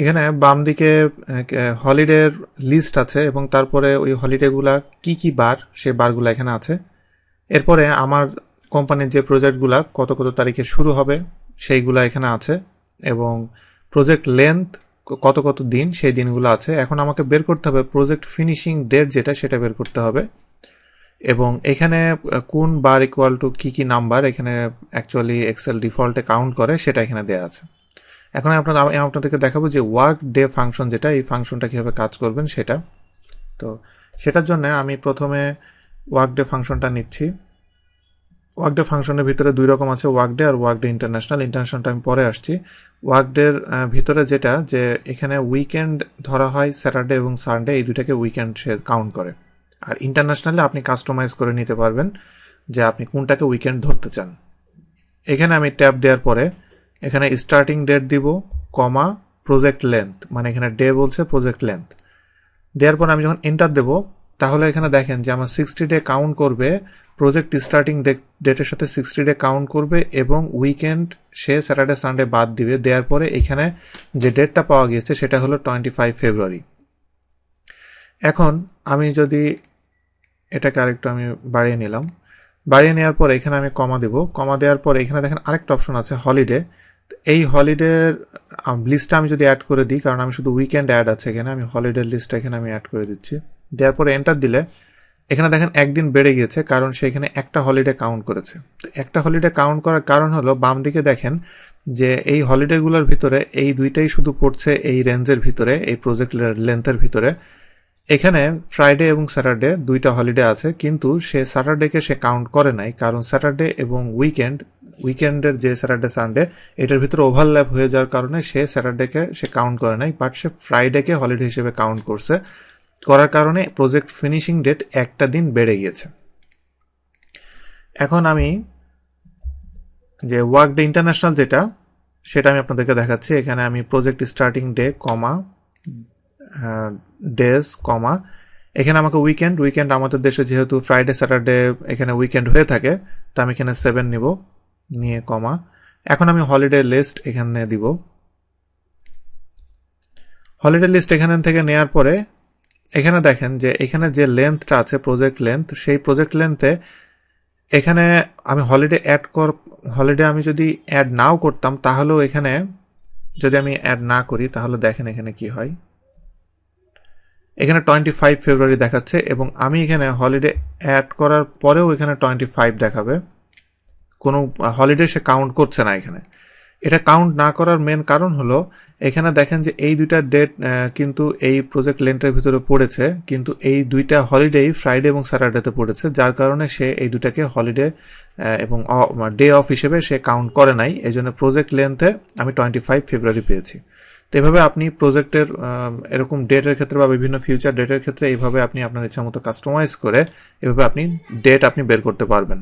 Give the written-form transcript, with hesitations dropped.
এখানে বাম দিকে হলিডের লিস্ট আছে এবং তারপরে ওই হলিডেগুলা কি কি বার সে বারগুলো এখানে আছে। এরপরে আমার কোম্পানির যে প্রজেক্টগুলা কত কত তারিখে শুরু হবে সেইগুলা এখানে আছে এবং প্রজেক্ট লেন্থ কত কত দিন সেই দিনগুলো আছে। এখন আমাকে বের করতে হবে প্রজেক্ট ফিনিশিং ডেট যেটা সেটা বের করতে হবে এবং এখানে কোন বার ইকুয়াল টু কি নাম্বার এখানে অ্যাকচুয়ালি এক্সেল ডিফল্টে কাউন্ট করে সেটা এখানে দেওয়া আছে। এখন আপনাদেরকে দেখাবো যে ওয়ার্ক ডে ফাংশন যেটা, এই ফাংশনটা কীভাবে কাজ করবেন সেটা। তো সেটার জন্য আমি প্রথমে ওয়ার্ক ডে ফাংশনটা নিচ্ছি। ওয়ার্ক ডে ফাংশনের ভিতরে দুই রকম আছে, ওয়ার্ক ডে আর ওয়ার্ক ডে ইন্টারন্যাশনাল। ইন্টারন্যাশনালটা আমি পরে আসছি। ওয়ার্ক ডের ভিতরে যেটা যে এখানে উইকেন্ড ধরা হয় স্যাটারডে এবং সানডে, এই দুইটাকে উইকেন্ড সে কাউন্ট করে। আর ইন্টারন্যাশনালে আপনি কাস্টমাইজ করে নিতে পারবেন যে আপনি কোনটাকে উইকেন্ড ধরতে চান। এখানে আমি ট্যাব দেওয়ার পরে এখানে স্টার্টিং ডেট দিব কমা প্রজেক্ট লেন্থ, মানে এখানে ডে বলছে প্রজেক্ট লেন্থ দেওয়ার পর আমি যখন এন্টার দেব তাহলে এখানে দেখেন যে আমার 60 ডে কাউন্ট করবে, প্রজেক্ট স্টার্টিং ডেটের সাথে 60 ডে কাউন্ট করবে এবং উইকেন্ড সে স্যাটারডে সানডে বাদ দিবে। দেওয়ার পরে এখানে যে ডেটটা পাওয়া গিয়েছে সেটা হলো 25 ফেব্রুয়ারি। এখন আমি যদি এটাকে আরেকটু আমি বাড়িয়ে নিলাম, বাড়িয়ে নেওয়ার পর এখানে আমি কমা দেব। কমা দেওয়ার পর এখানে দেখেন আরেকটা অপশন আছে হলিডে। এই হলিডের লিস্টটা আমি যদি অ্যাড করে দিই, কারণ আমি শুধু উইকেন্ড অ্যাড আছে এখানে, আমি হলিডের লিস্টটা এখানে আমি অ্যাড করে দিচ্ছি। দেওয়ার পরে এন্টার দিলে এখানে দেখেন একদিন বেড়ে গিয়েছে, কারণ সে এখানে একটা হলিডে কাউন্ট করেছে। তো একটা হলিডে কাউন্ট করার কারণ হলো বাম দিকে দেখেন যে এই হলিডেগুলোর ভিতরে এই দুইটাই শুধু পড়ছে এই রেঞ্জের ভিতরে, এই প্রজেক্ট লেন্থের ভিতরে। এখানে ফ্রাইডে এবং স্যাটারডে দুইটা হলিডে আছে, কিন্তু সে স্যাটারডেকে সে কাউন্ট করে নাই, কারণ স্যাটারডে এবং উইকেন্ডের যে স্যাটারডে সানডে এটার ভিতরে ওভারল্যাপ হয়ে যাওয়ার কারণে সে স্যাটারডেকে সে কাউন্ট করে নাই, বাট সে ফ্রাইডেকে হলিডে হিসেবে কাউন্ট করছে। করার কারণে প্রজেক্ট ফিনিশিং ডেট একটা দিন বেড়ে গিয়েছে। এখন আমি যে ওয়ার্ক ডে ইন্টারন্যাশনাল যেটা সেটা আমি আপনাদেরকে দেখাচ্ছি। এখানে আমি প্রজেক্ট স্টার্টিং ডে কমা ডেজ কমা এখানে আমাকে উইকেন্ড আমাদের দেশে যেহেতু ফ্রাইডে স্যাটারডে এখানে উইকেন্ড হয়ে থাকে, তো আমি এখানে 7 নিব, নিয়ে কমা। এখন আমি হলিডে লিস্ট এখানে দিব। হলিডে লিস্ট এখানে থেকে নেওয়ার পরে এখানে দেখেন যে এখানে যে লেন্থটা আছে প্রজেক্ট লেন্থ, সেই প্রজেক্ট লেন্থে এখানে আমি হলিডে আমি যদি অ্যাড নাও করতাম তাহলেও এখানে যদি আমি অ্যাড না করি তাহলে দেখেন এখানে কি হয়। এখানে 25 ফেব্রুয়ারি দেখাচ্ছে এবং আমি এখানে হলিডে অ্যাড করার পরেও এখানে 25 দেখাবে। কোনো হলিডে সে কাউন্ট করছে না এখানে। এটা কাউন্ট না করার মেন কারণ হলো এখানে দেখেন যে এই দুইটা ডেট কিন্তু এই প্রজেক্ট লেন্থের ভিতরে পড়েছে, কিন্তু এই দুইটা হলিডেই ফ্রাইডে এবং স্যাটারডেতে পড়েছে, যার কারণে সে এই দুটাকে হলিডে এবং ডে অফ হিসেবে সে কাউন্ট করে নাই। এই জন্য প্রজেক্ট লেন্থে আমি 25 ফেব্রুয়ারি পেয়েছি। তো এভাবে আপনি প্রজেক্টের এরকম ডেটের ক্ষেত্রে বা বিভিন্ন ফিউচার ডেটের ক্ষেত্রে এইভাবে আপনি আপনার ইচ্ছা মতো কাস্টমাইজ করে এভাবে আপনি ডেট আপনি বের করতে পারবেন।